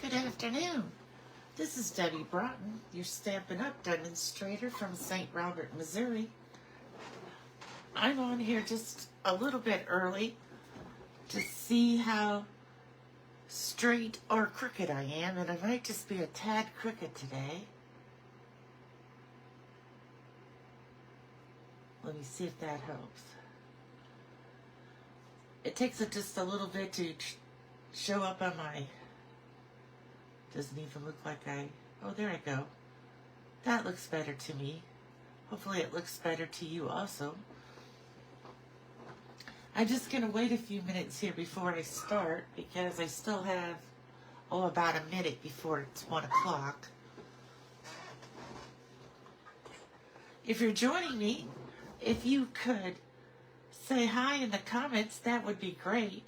Good afternoon. This is Debbie Broughton, your Stampin' Up! Demonstrator from St. Robert, Missouri. I'm on here just a little bit early to see how straight or crooked I am, and I might just be a tad crooked today. Let me see if that helps. It takes it just a little bit to show up on my... Doesn't even look like oh, there I go. That looks better to me. Hopefully it looks better to you also. I'm just going to wait a few minutes here before I start because I still have, about a minute before it's 1 o'clock. If you're joining me, if you could say hi in the comments, that would be great.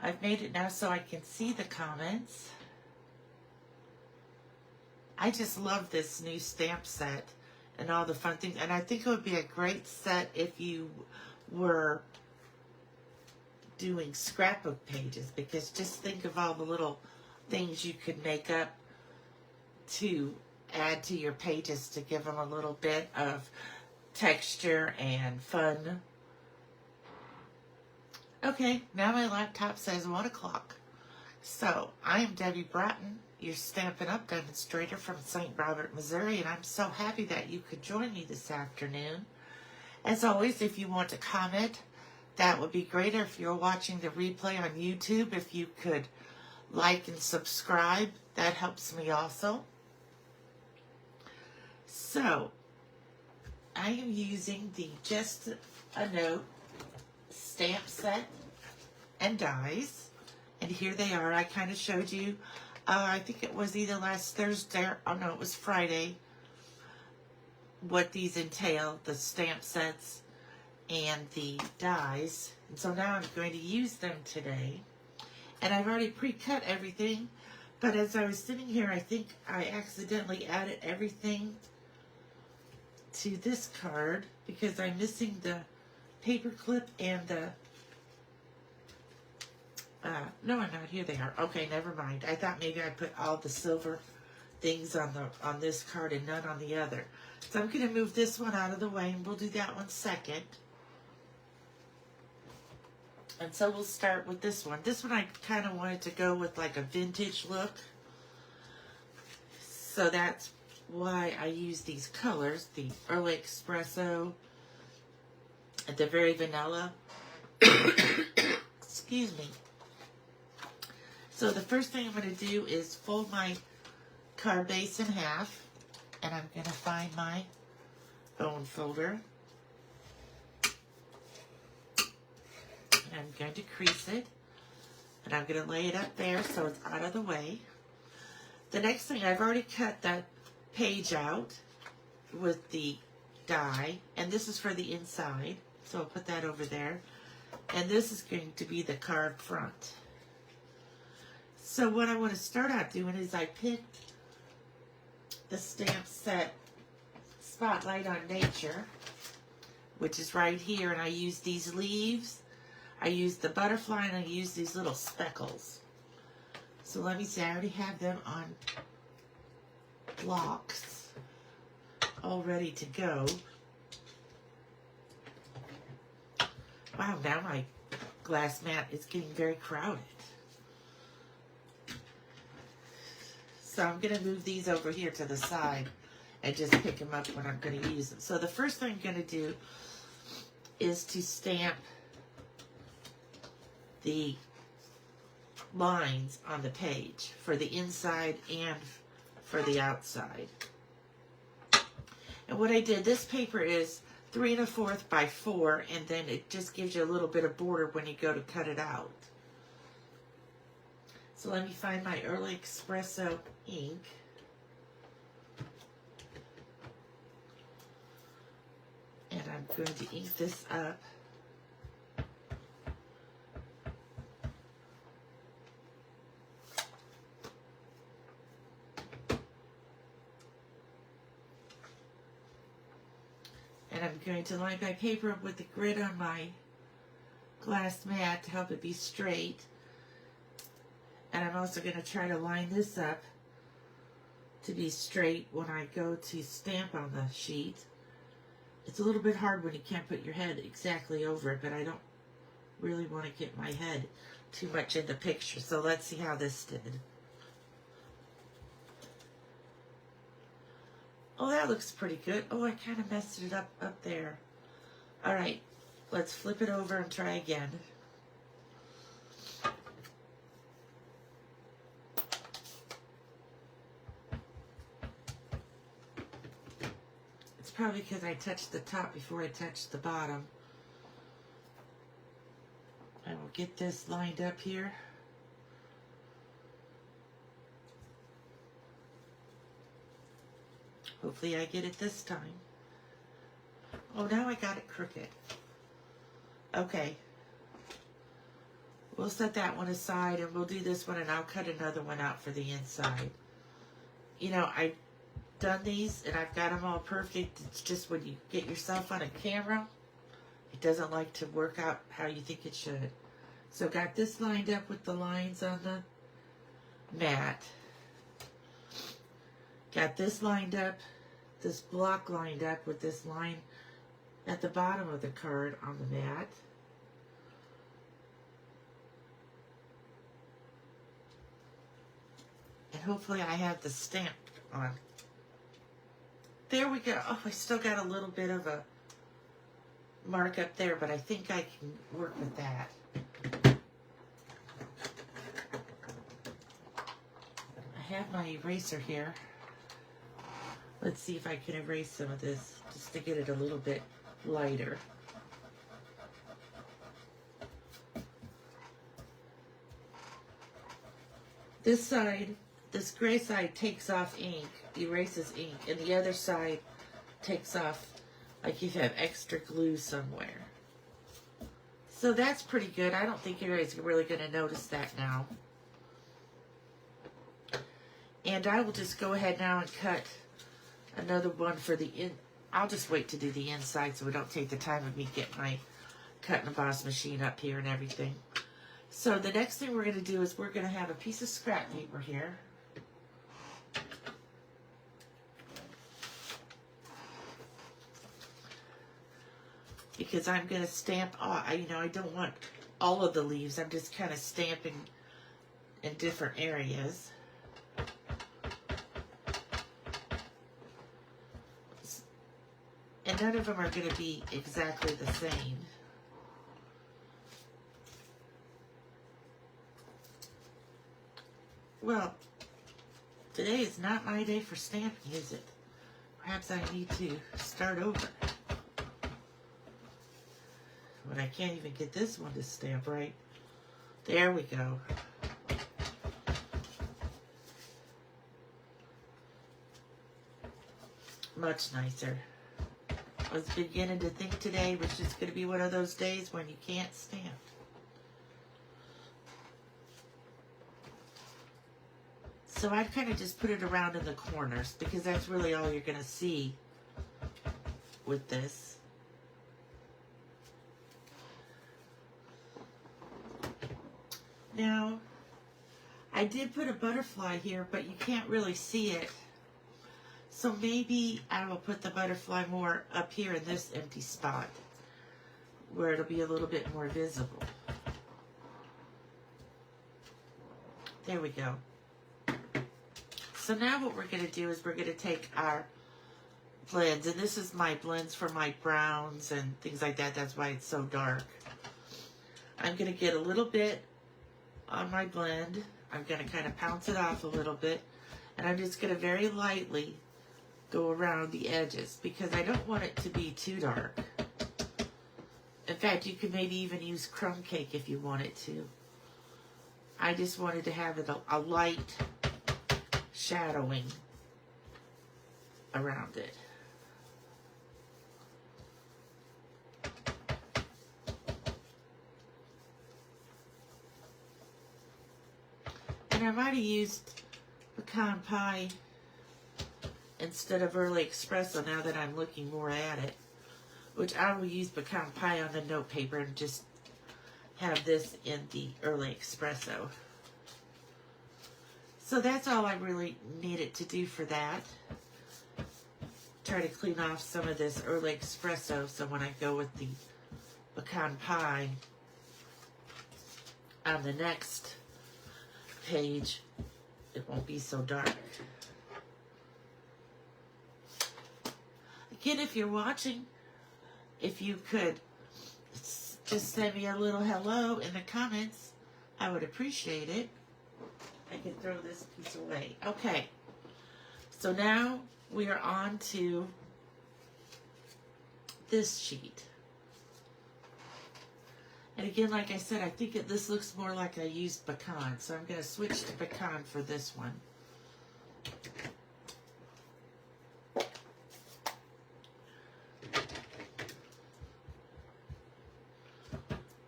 I've made it now so I can see the comments. I just love this new stamp set and all the fun things. And I think it would be a great set if you were doing scrapbook pages, because just think of all the little things you could make up to add to your pages to give them a little bit of texture and fun. Okay, now my laptop says 1 o'clock. So, I am Debbie Broughton, your Stampin' Up! Demonstrator from St. Robert, Missouri, and I'm so happy that you could join me this afternoon. As always, if you want to comment, that would be great. Or if you're watching the replay on YouTube, if you could like and subscribe, that helps me also. So, I am using the Just a Note stamp set and dies, and here they are. I kind of showed you, I think it was either last Thursday, or no, it was Friday, what these entail, the stamp sets and the dies. And so now I'm going to use them today, and I've already pre-cut everything, but as I was sitting here, I think I accidentally added everything to this card because I'm missing the paper clip and the no, I'm not. Here they are. Okay, never mind. I thought maybe I put all the silver things on this card and none on the other. So I'm going to move this one out of the way, and we'll do that one second. And so we'll start with this one. This one I kind of wanted to go with like a vintage look. So that's why I use these colors, the Early Espresso, the Very Vanilla. Excuse me. So the first thing I'm going to do is fold my card base in half, and I'm going to find my bone folder. And I'm going to crease it, and I'm going to lay it up there so it's out of the way. The next thing, I've already cut that page out with the die, and this is for the inside. So I'll put that over there. And this is going to be the card front. So what I want to start out doing is I picked the stamp set Spotlight on Nature, which is right here, and I use these leaves, I use the butterfly, and I use these little speckles. So let me see, I already have them on blocks all ready to go. Wow, now my glass mat is getting very crowded. So I'm going to move these over here to the side and just pick them up when I'm going to use them. So the first thing I'm going to do is to stamp the lines on the page for the inside and for the outside. And what I did, this paper is 3 1/4 by 4, and then it just gives you a little bit of border when you go to cut it out. So let me find my Early Espresso ink. And I'm going to ink this up. And I'm going to line my paper up with the grid on my glass mat to help it be straight. And I'm also going to try to line this up to be straight when I go to stamp on the sheet. It's a little bit hard when you can't put your head exactly over it, but I don't really want to get my head too much in the picture. So let's see how this did. Oh, that looks pretty good. Oh, I kind of messed it up there. All right, let's flip it over and try again. It's probably because I touched the top before I touched the bottom. I will get this lined up here. Hopefully I get it this time. Oh, now I got it crooked. Okay. We'll set that one aside and we'll do this one and I'll cut another one out for the inside. You know, I've done these and I've got them all perfect. It's just when you get yourself on a camera, it doesn't like to work out how you think it should. So got this lined up with the lines on the mat. Got this lined up, this block lined up with this line at the bottom of the card on the mat. And hopefully I have the stamp on. There we go. Oh, I still got a little bit of a mark up there, but I think I can work with that. I have my eraser here. Let's see if I can erase some of this just to get it a little bit lighter. This side, this gray side takes off ink, erases ink, and the other side takes off like you have extra glue somewhere. So that's pretty good. I don't think anybody's really going to notice that now. And I will just go ahead now and cut another one for the I'll just wait to do the inside so we don't take the time of me get my cut and emboss machine up here and everything. So the next thing we're going to do is we're going to have a piece of scrap paper here. Because I'm going to stamp, you know, I don't want all of the leaves. I'm just kind of stamping in different areas. And none of them are going to be exactly the same. Well, today is not my day for stamping, is it? Perhaps I need to start over. But I can't even get this one to stamp right. There we go. Much nicer. I was beginning to think today was just going to be one of those days when you can't stamp. So I kind of just put it around in the corners because that's really all you're going to see with this. Now, I did put a butterfly here, but you can't really see it. So maybe I will put the butterfly more up here in this empty spot where it'll be a little bit more visible. There we go. So now what we're going to do is we're going to take our blends, and this is my blends for my browns and things like that. That's why it's so dark. I'm going to get a little bit on my blend. I'm going to kind of pounce it off a little bit, and I'm just going to very lightly go around the edges because I don't want it to be too dark. In fact, you could maybe even use crumb cake if you wanted to. I just wanted to have it a light shadowing around it. And I might have used pecan pie instead of early espresso now that I'm looking more at it, which I will use pecan pie on the note paper and just have this in the early espresso. So that's all I really needed to do for that. Try to clean off some of this early espresso so when I go with the pecan pie on the next page, it won't be so dark. Again, if you're watching, if you could just send me a little hello in the comments, I would appreciate it. I can throw this piece away. Okay, so now we are on to this sheet. And again, like I said, I think this looks more like I used pecan, so I'm going to switch to pecan for this one.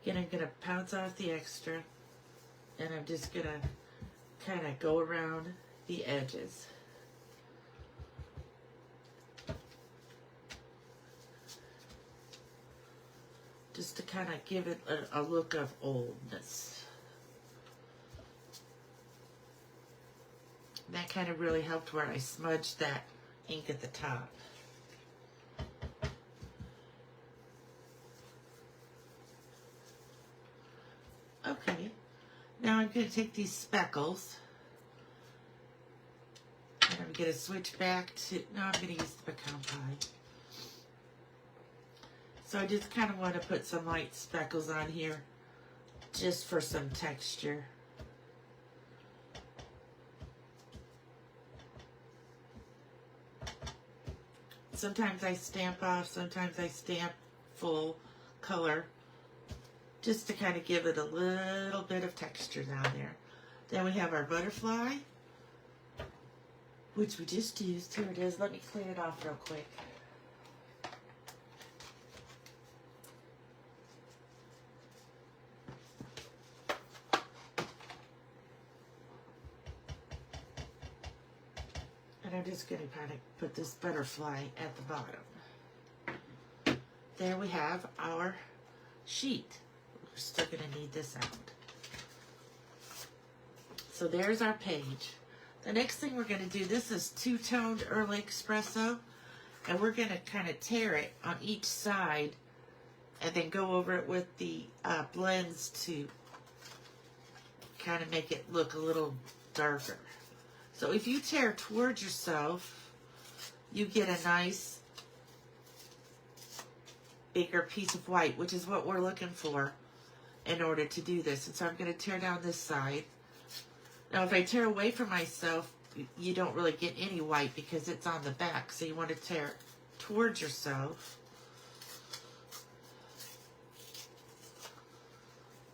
Again, I'm going to pounce off the extra, and I'm just going to kind of go around the edges. Just to kind of give it a look of oldness. That kind of really helped where I smudged that ink at the top. Okay, now I'm going to take these speckles and I'm going to switch back to, no, I'm going to use the pecan pie. So I just kind of want to put some light speckles on here just for some texture. Sometimes I stamp off, sometimes I stamp full color, just to kind of give it a little bit of texture down there. Then we have our butterfly, which we just used. Here it is. Let me clean it off real quick. And I'm just going to kind of put this butterfly at the bottom. There we have our sheet. We're still going to need this out. So there's our page. The next thing we're going to do, this is two-toned early espresso, and we're going to kind of tear it on each side and then go over it with the blends to kind of make it look a little darker. So if you tear towards yourself, you get a nice bigger piece of white, which is what we're looking for in order to do this. And so I'm going to tear down this side. Now if I tear away from myself, you don't really get any white because it's on the back. So you want to tear towards yourself.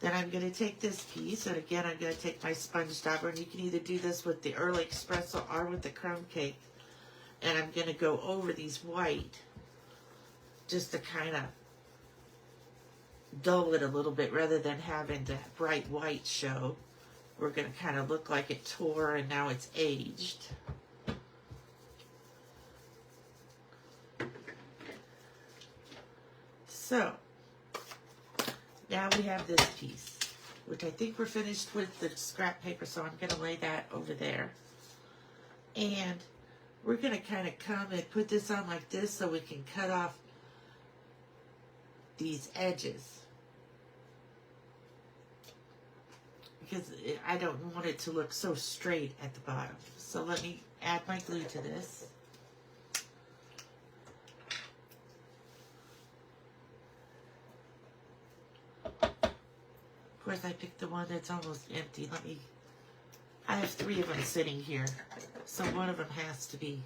Then I'm going to take this piece, and again I'm going to take my sponge dauber, and you can either do this with the early espresso or with the crumb cake. And I'm going to go over these white just to kind of dull it a little bit rather than having that bright white show. We're going to kind of look like it tore and now it's aged. So, now we have this piece, which I think we're finished with the scrap paper, so I'm going to lay that over there. And we're going to kind of come and put this on like this so we can cut off these edges. Because I don't want it to look so straight at the bottom. So let me add my glue to this. Of course, I picked the one that's almost empty. I have 3 of them sitting here. So one of them has to be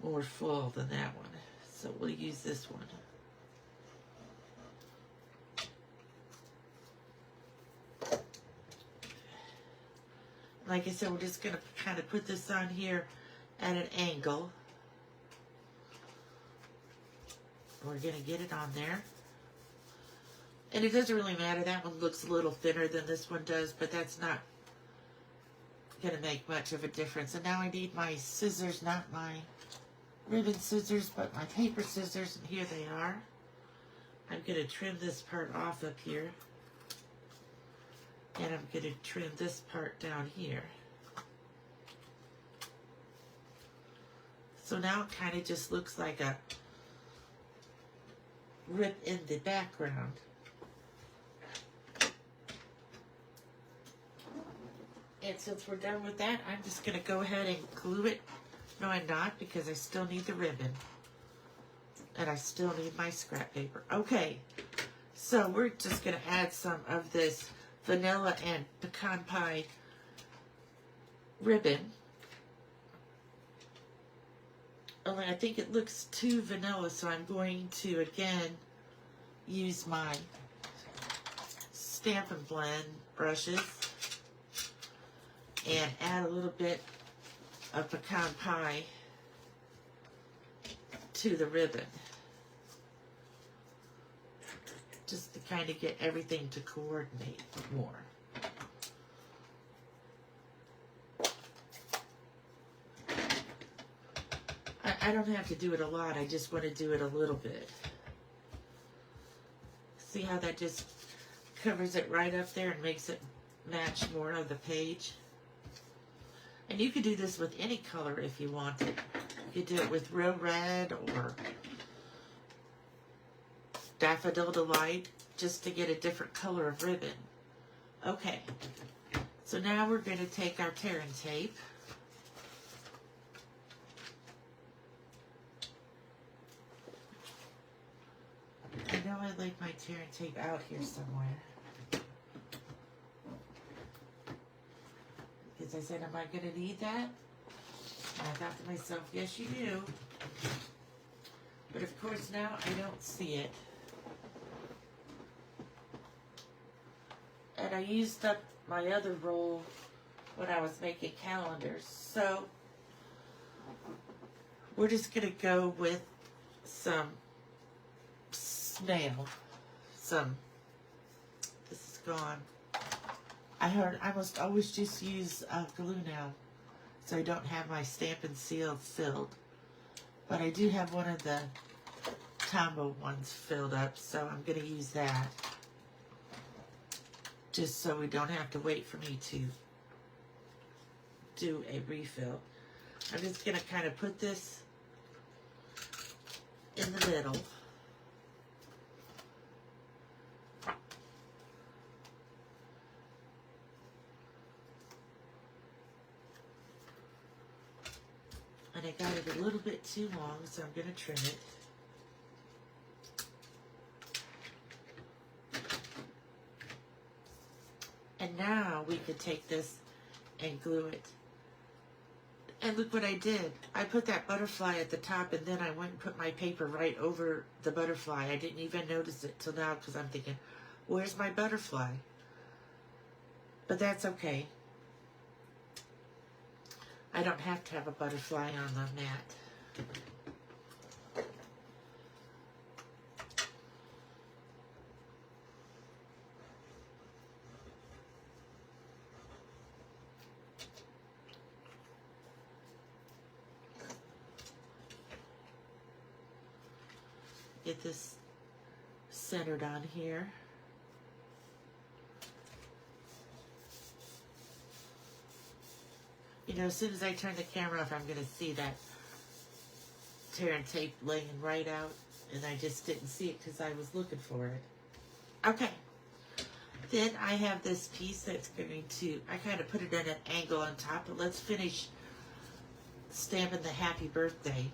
more full than that one. So we'll use this one. Like I said, we're just going to kind of put this on here at an angle. We're going to get it on there. And it doesn't really matter. That one looks a little thinner than this one does, but that's not going to make much of a difference. And now I need my scissors, not my ribbon scissors, but my paper scissors. And here they are. I'm going to trim this part off up here. And I'm going to trim this part down here. So now it kind of just looks like a rip in the background. And since we're done with that, I'm just going to go ahead and glue it. No, I'm not, because I still need the ribbon. And I still need my scrap paper. Okay, so we're just going to add some of this vanilla and pecan pie ribbon. Only I think it looks too vanilla, so I'm going to again use my Stampin' Blend brushes and add a little bit of pecan pie to the ribbon, just to kind of get everything to coordinate more. I don't have to do it a lot, I just want to do it a little bit. See how that just covers it right up there and makes it match more of the page? And you could do this with any color if you wanted. You could do it with real red or Daffodil Delight, just to get a different color of ribbon. Okay, so now we're going to take our tear and tape. I know I laid my tear and tape out here somewhere. Because I said, am I going to need that? And I thought to myself, yes you do. But of course now I don't see it. And I used up my other roll when I was making calendars. So we're just going to go with some snail. This is gone. I must always just use glue now, so I don't have my Stampin' Seal filled. But I do have one of the Tombow ones filled up, so I'm going to use that. Just so we don't have to wait for me to do a refill. I'm just going to kind of put this in the middle. And I got it a little bit too long, so I'm going to trim it. And now we could take this and glue it. And look what I did. I put that butterfly at the top, and then I went and put my paper right over the butterfly. I didn't even notice it till now because I'm thinking, where's my butterfly? But that's okay. I don't have to have a butterfly on the mat. Get this centered on here. You know, as soon as I turn the camera off, I'm going to see that tear and tape laying right out, and I just didn't see it because I was looking for it. Okay. Then I have this piece that's going to, I kind of put it at an angle on top, but let's finish stamping the happy birthday.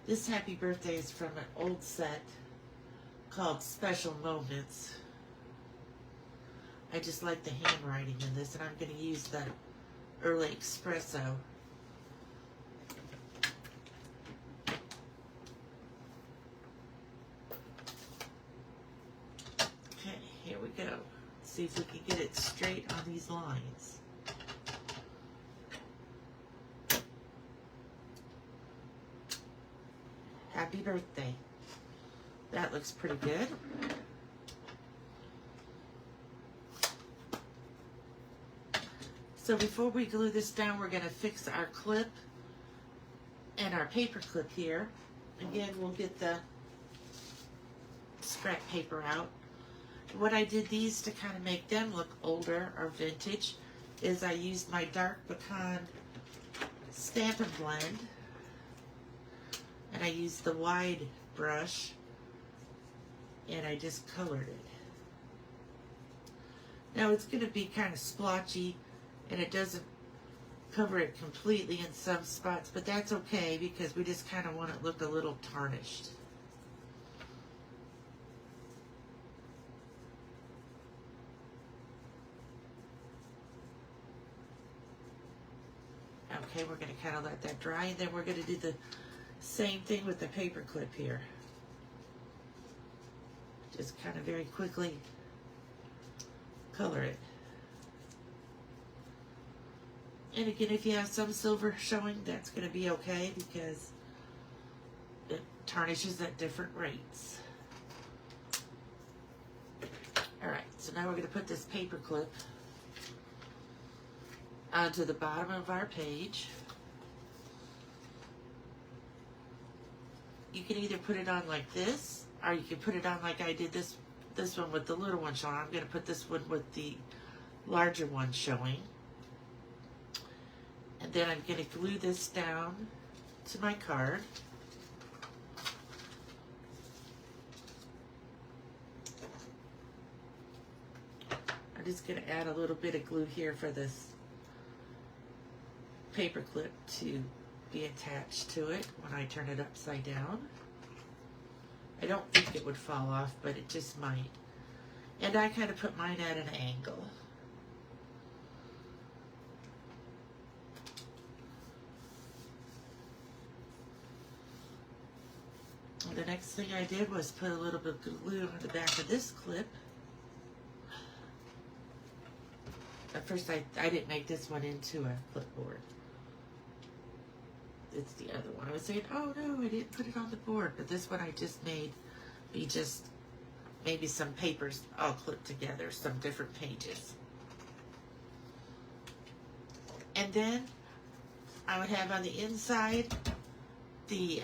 This happy birthday is from an old set called Special Moments. I just like the handwriting in this, and I'm going to use the Early Espresso. Okay, here we go. Let's see if we can get it straight on these lines. Happy birthday. That looks pretty good. So before we glue this down, we're going to fix our clip and our paper clip here. Again, we'll get the scrap paper out. What I did these to kind of make them look older or vintage is I used my dark pecan Stampin' Blend, and I used the wide brush, and I just colored it. Now it's going to be kind of splotchy, and it doesn't cover it completely in some spots, but that's okay because we just kind of want it to look a little tarnished. Okay, we're going to kind of let that dry, and then we're going to do the same thing with the paper clip here. Just kind of very quickly color it. And again, if you have some silver showing, that's going to be okay because it tarnishes at different rates. Alright, so now we're going to put this paper clip onto the bottom of our page. You can either put it on like this, or you can put it on like I did this one with the little one showing. I'm going to put this one with the larger one showing. And then I'm going to glue this down to my card. I'm just going to add a little bit of glue here for this paper clip to be attached to it when I turn it upside down. I don't think it would fall off, but it just might. And I kind of put mine at an angle. The next thing I did was put a little bit of glue on the back of this clip. At first I didn't make this one into a clipboard. It's the other one. I was saying, oh no, I didn't put it on the board. But this one I just made be just maybe some papers all clipped together, some different pages. And then I would have on the inside the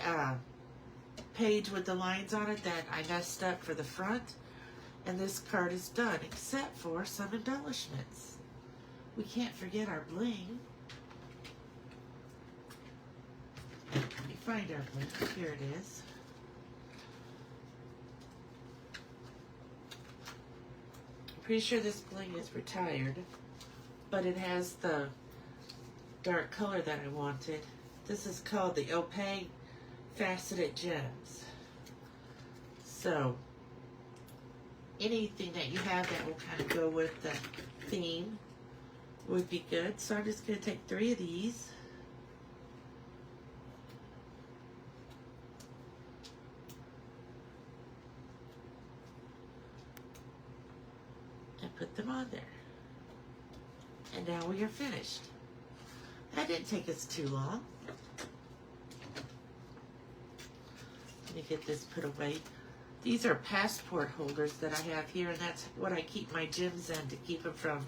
page with the lines on it that I messed up for the front. And this card is done, except for some embellishments. We can't forget our bling. Let me find our bling. Here it is. I'm pretty sure this bling is retired, but it has the dark color that I wanted. This is called the Opaque Faceted Gems. So anything that you have that will kind of go with the theme would be good. So I'm just going to take 3 of these. And put them on there. And now we are finished. That didn't take us too long. Let me get this put away. These are passport holders that I have here, and that's what I keep my gems in to keep them from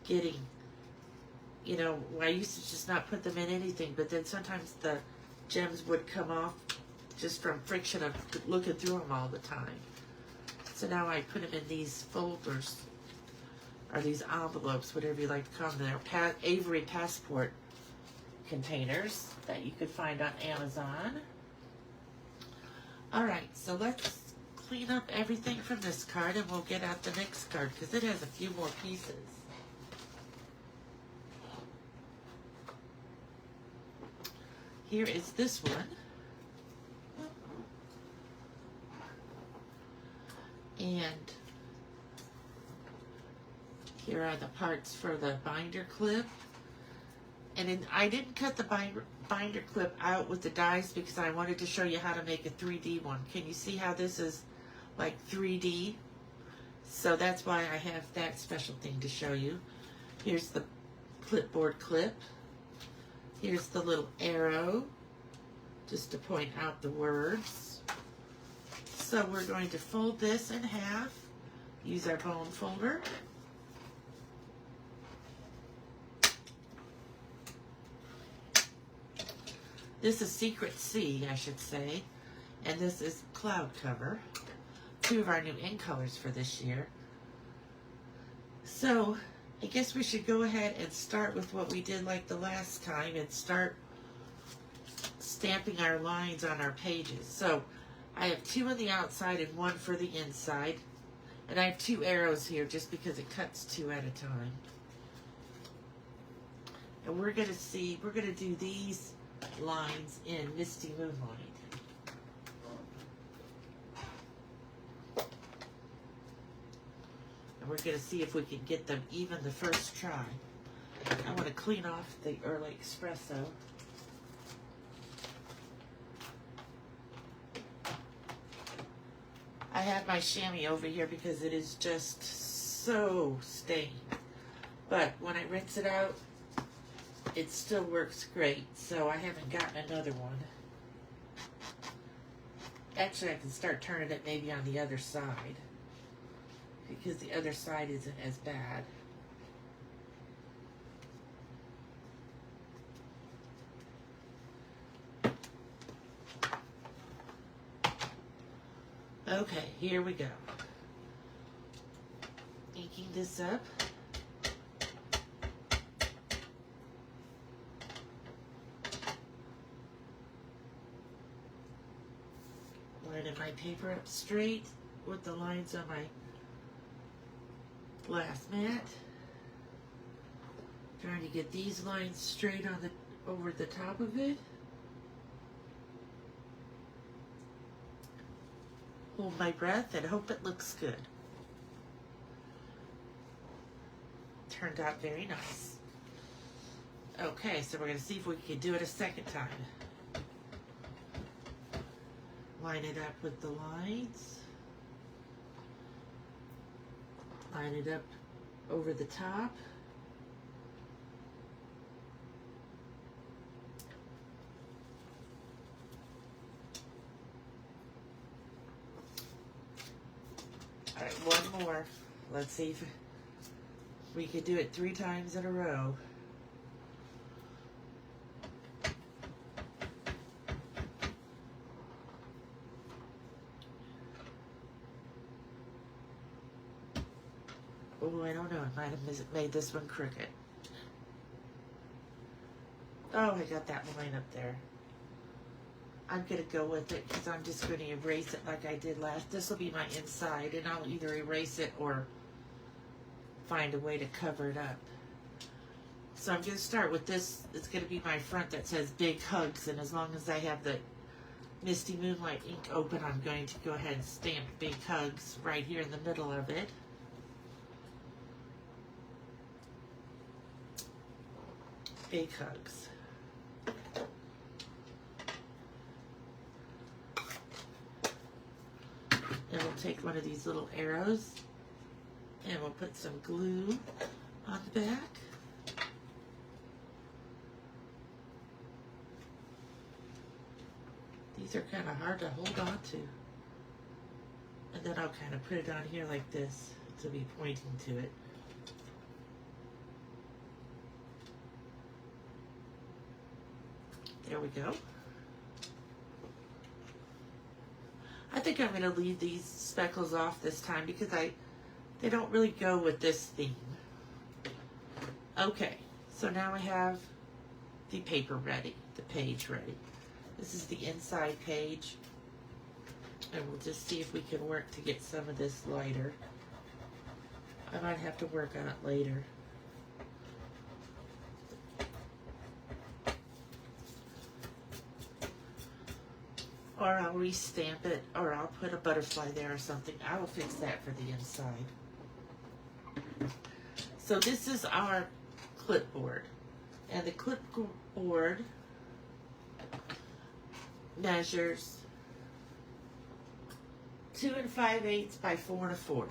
getting, you know, I used to just not put them in anything, but then sometimes the gems would come off just from friction of looking through them all the time. So now I put them in these folders, or these envelopes, whatever you like to call them. They're Avery passport containers that you could find on Amazon. Alright, so let's clean up everything from this card and we'll get out the next card because it has a few more pieces. Here is this one. And here are the parts for the binder clip. And I didn't cut the binder clip out with the dies because I wanted to show you how to make a 3D one. Can you see how this is like 3D? So that's why I have that special thing to show you. Here's the clipboard clip. Here's the little arrow just to point out the words. So we're going to fold this in half, use our bone folder. This is Secret Sea, I should say. And this is Cloud Cover. Two of our new in colors for this year. So, I guess we should go ahead and start with what we did like the last time and start stamping our lines on our pages. So, I have two on the outside and one for the inside. And I have two arrows here just because it cuts two at a time. And we're going to do these lines in Misty Moonlight. And we're going to see if we can get them even the first try. I want to clean off the Early Espresso. I have my chamois over here because it is just so stained. But when I rinse it out, it still works great. So I haven't gotten another one. Actually, I can start turning it maybe on the other side, because the other side isn't as bad. Okay, here we go. Inking this up. Lining my paper up straight with the lines on my glass mat. Trying to get these lines straight on the over the top of it. Hold my breath and hope it looks good. Turned out very nice. Okay, so we're going to see if we can do it a second time. Line it up with the lines. Line it up over the top. All right, one more. Let's see if we could do it 3 times in a row. Oh, I don't know. I might have made this one crooked. Oh, I got that line up there. I'm going to go with it because I'm just going to erase it like I did last. This will be my inside, and I'll either erase it or find a way to cover it up. So I'm going to start with this. It's going to be my front that says Big Hugs, and as long as I have the Misty Moonlight ink open, I'm going to go ahead and stamp Big Hugs right here in the middle of it. Big Hugs. And we'll take one of these little arrows and we'll put some glue on the back. These are kind of hard to hold on to. And then I'll kind of put it on here like this to be pointing to it. There we go. I think I'm going to leave these speckles off this time because they don't really go with this theme. Okay, so now I have the paper ready, the page ready. This is the inside page, and we'll just see if we can work to get some of this lighter. I might have to work on it later. Or I'll restamp it, or I'll put a butterfly there or something. I will fix that for the inside. So this is our clipboard. And the clipboard measures 2 5/8 by 4 1/4.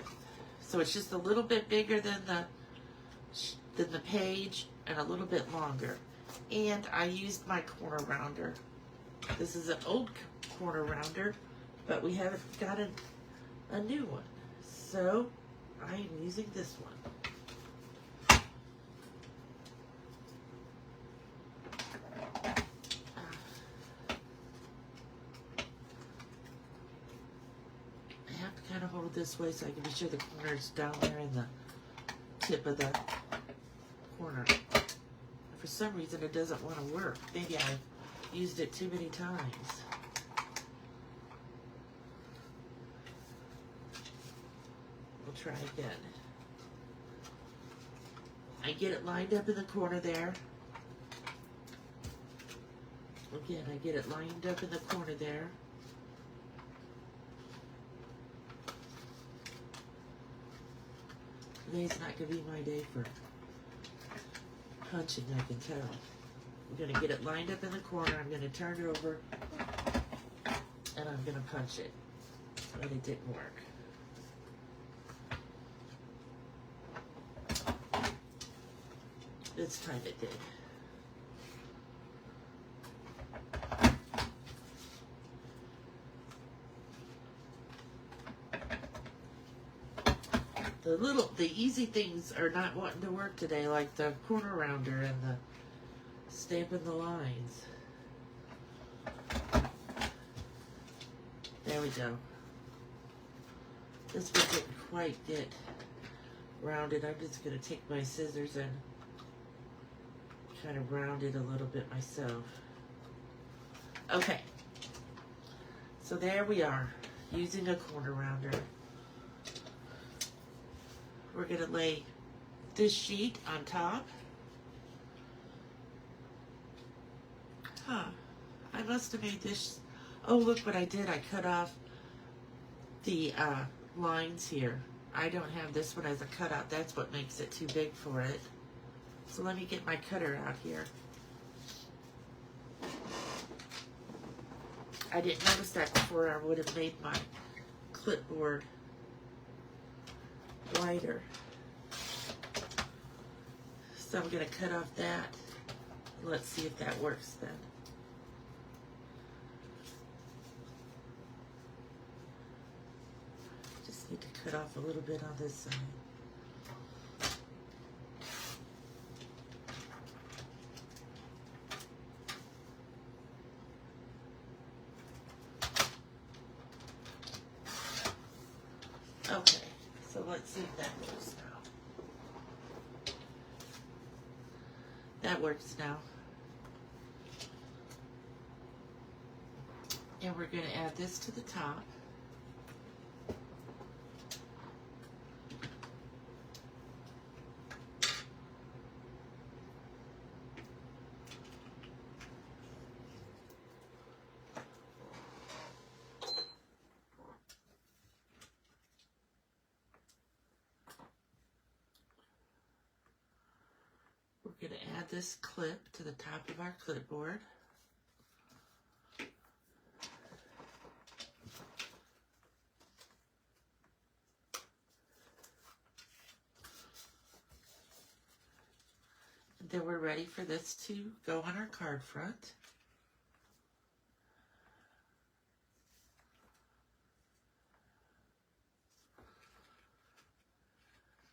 So it's just a little bit bigger than the page and a little bit longer. And I used my corner rounder. This is an old corner rounder, but we haven't got a new one. So I am using this one. have to kind of hold it this way so I can be sure the corner is down there in the tip of the corner. For some reason it doesn't want to work. Maybe I've used it too many times. We'll try again. I get it lined up in the corner there. Again, I get it lined up in the corner there. Today's not going to be my day for punching, I can tell. I'm going to get it lined up in the corner. I'm going to turn it over and I'm going to punch it. But it didn't work. This time it did. The easy things are not wanting to work today, like the corner rounder and the stamping the lines. There we go. This one didn't quite get rounded. I'm just going to take my scissors and kind of round it a little bit myself. Okay. So there we are, using a corner rounder. We're going to lay this sheet on top. I must have made this. Oh, look what I did. I cut off the lines here. I don't have this one as a cutout. That's what makes it too big for it. So let me get my cutter out here. I didn't notice that before. I would have made my clipboard wider. So I'm going to cut off that. Let's see if that works then. Just need to cut off a little bit on this side. Okay, so let's see if that works now. That works now. And we're going to add this to the top. We're going to add this clip to the top of our clipboard. And then we're ready for this to go on our card front.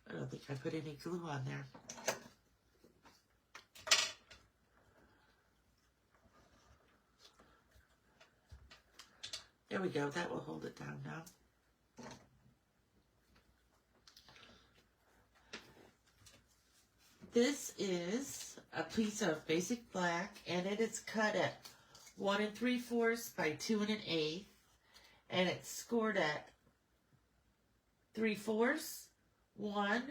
I don't think I put any glue on there. There we go, that will hold it down now. This is a piece of basic black, and it is cut at 1 3/4 by 2 1/8, and it's scored at 3/4, 1,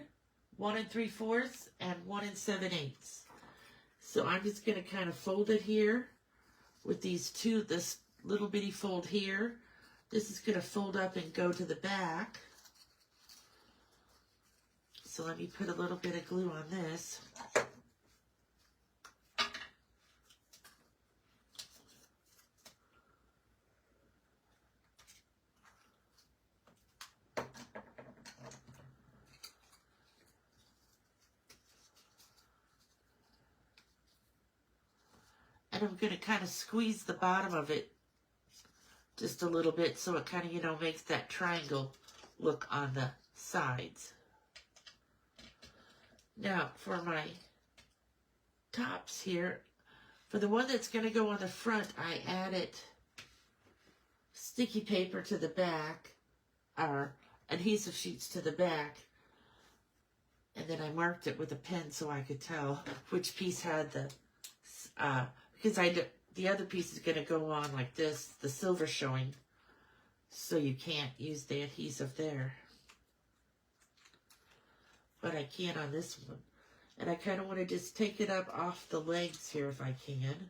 1 3/4, and 1 7/8. So I'm just going to kind of fold it here with these two, this little bitty fold here. This is going to fold up and go to the back. So let me put a little bit of glue on this. And I'm going to kind of squeeze the bottom of it just a little bit so it kind of, you know, makes that triangle look on the sides. Now, for my tops here, for the one that's going to go on the front, I added sticky paper to the back our adhesive sheets to the back, and then I marked it with a pen so I could tell which piece had the, because the other piece is going to go on like this, the silver showing, so you can't use the adhesive there. But I can on this one. And I kind of want to just take it up off the legs here if I can.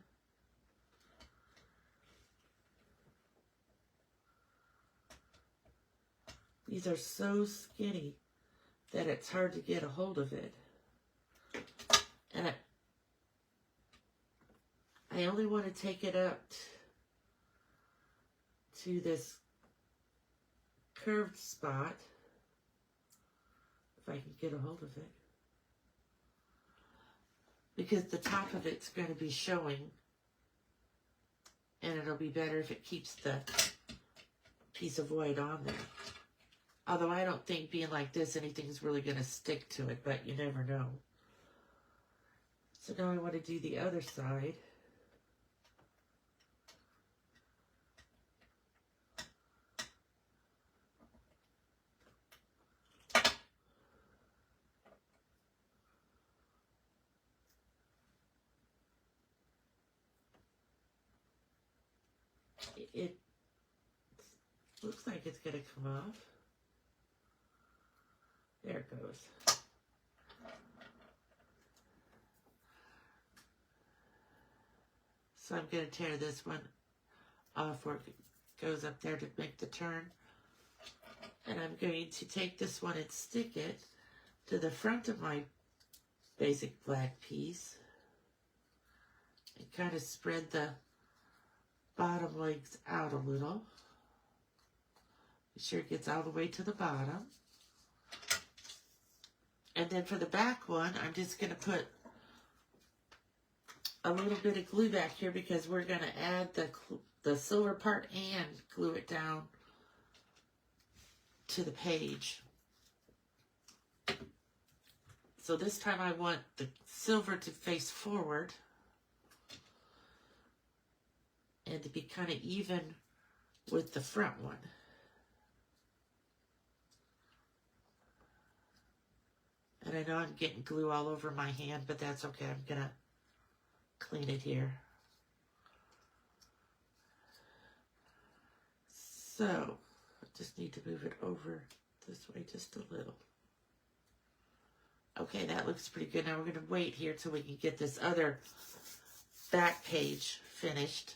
These are so skinny that it's hard to get a hold of it. And I only want to take it up to this curved spot, if I can get a hold of it. Because the top of it's going to be showing, and it'll be better if it keeps the piece of white on there. Although I don't think being like this, anything's really going to stick to it, but you never know. So now I want to do the other side. It looks like it's going to come off. There it goes. So I'm going to tear this one off where it goes up there to make the turn. And I'm going to take this one and stick it to the front of my basic black piece. And kind of spread the bottom legs out a little. Be sure it gets all the way to the bottom. And then for the back one, I'm just going to put a little bit of glue back here because we're going to add the silver part and glue it down to the page. So this time I want the silver to face forward and to be kind of even with the front one. And I know I'm getting glue all over my hand, but that's okay. I'm going to clean it here. So, I just need to move it over this way just a little. Okay, that looks pretty good. Now we're going to wait here till we can get this other back page finished.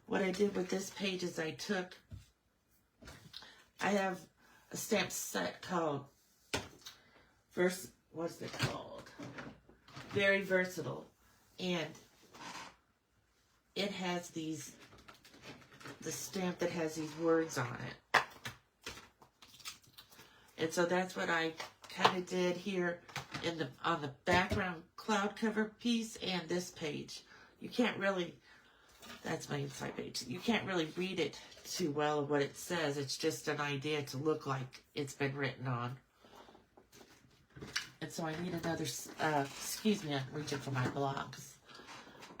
What I did with this page is I have a stamp set called what's it called? Very Versatile. And it has the stamp that has these words on it. And so that's what I kind of did here on the background cloud cover piece and this page. You can't really, that's my inside page. You can't really read it too well of what it says. It's just an idea to look like it's been written on. And so I need another, excuse me, I'm reaching for my blocks.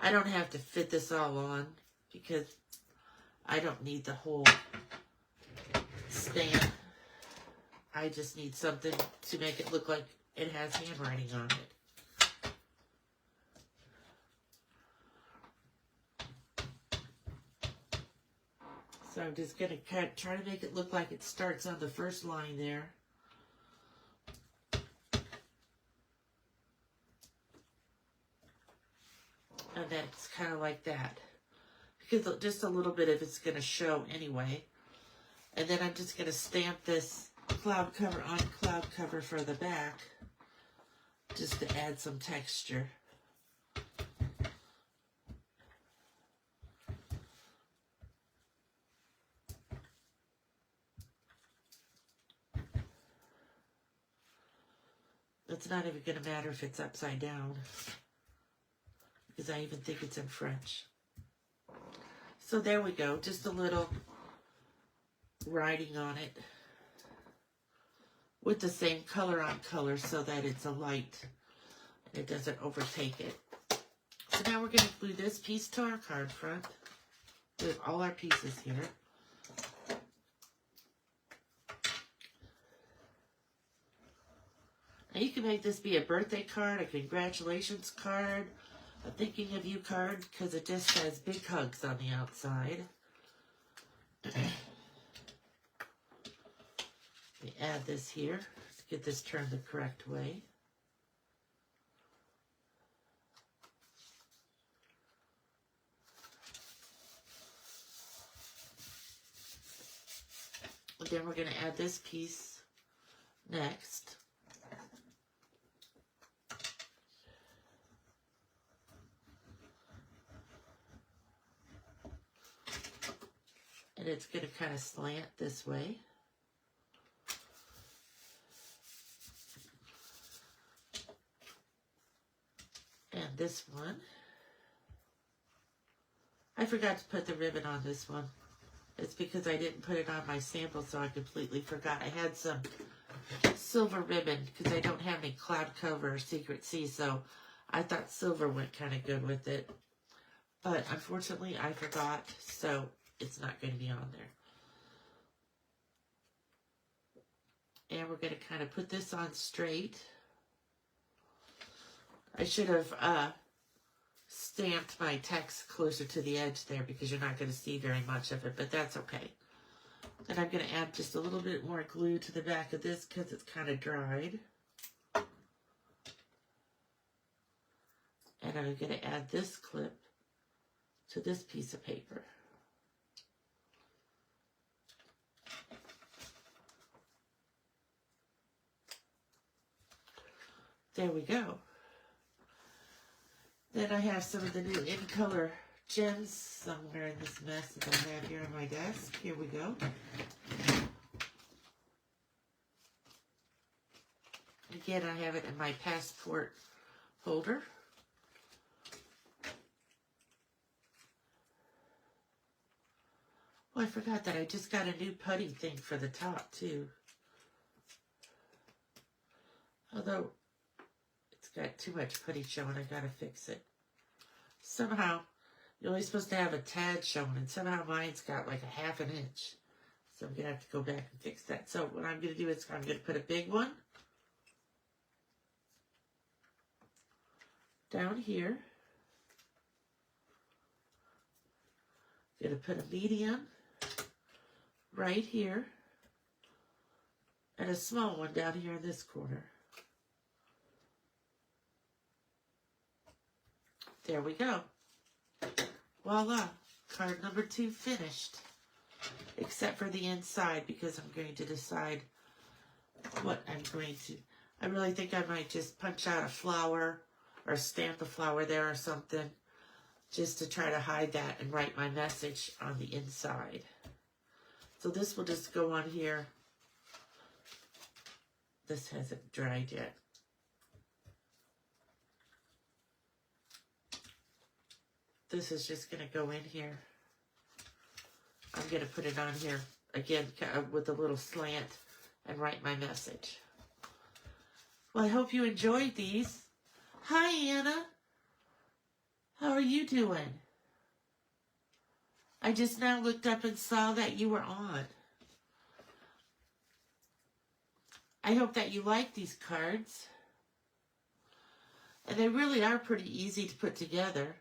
I don't have to fit this all on because I don't need the whole stand. I just need something to make it look like it has handwriting on it. So I'm just going to try to make it look like it starts on the first line there. And that's kind of like that. Because just a little bit of it's going to show anyway. And then I'm just going to stamp this cloud cover on cloud cover for the back. Just to add some texture. It's not even going to matter if it's upside down. Because I even think it's in French. So there we go. Just a little writing on it. With the same color on color so that it's a light. And it doesn't overtake it. So now we're going to glue this piece to our card front. With all our pieces here. And you can make this be a birthday card, a congratulations card, a thinking of you card, because it just says big hugs on the outside. Let me add this here to get this turned the correct way. And then we're going to add this piece next. And it's going to kind of slant this way. And this one, I forgot to put the ribbon on this one. It's because I didn't put it on my sample, so I completely forgot. I had some silver ribbon because I don't have any cloud cover or secret sea, so I thought silver went kind of good with it. But unfortunately, I forgot, so it's not going to be on there. And we're going to kind of put this on straight. I should have stamped my text closer to the edge there because you're not going to see very much of it, but that's okay. And I'm going to add just a little bit more glue to the back of this because it's kind of dried. And I'm going to add this clip to this piece of paper. There we go. Then I have some of the new In Color gems somewhere in this mess that I have here on my desk. Here we go. Again, I have it in my passport holder. Oh, I forgot that I just got a new putty thing for the top, too. Although it's got too much putty showing, I gotta fix it. Somehow, you're only supposed to have a tad showing, and somehow mine's got like a ½ inch. So I'm gonna have to go back and fix that. So what I'm gonna do is I'm gonna put a big one down here. Gonna put a medium right here, and a small one down here in this corner. There we go. Voila. Card number 2 finished. Except for the inside, because I'm going to decide what I'm going to... I really think I might just punch out a flower or stamp a flower there or something, just to try to hide that and write my message on the inside. So this will just go on here. This hasn't dried yet. This is just going to go in here. I'm going to put it on here again with a little slant and write my message. Well, I hope you enjoyed these. Hi, Anna. How are you doing? I just now looked up and saw that you were on. I hope that you like these cards. And they really are pretty easy to put together.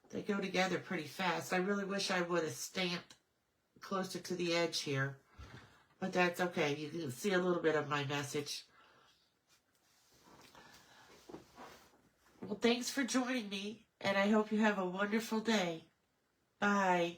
They go together pretty fast. I really wish I would have stamped closer to the edge here. But that's okay. You can see a little bit of my message. Well, thanks for joining me. And I hope you have a wonderful day. Bye.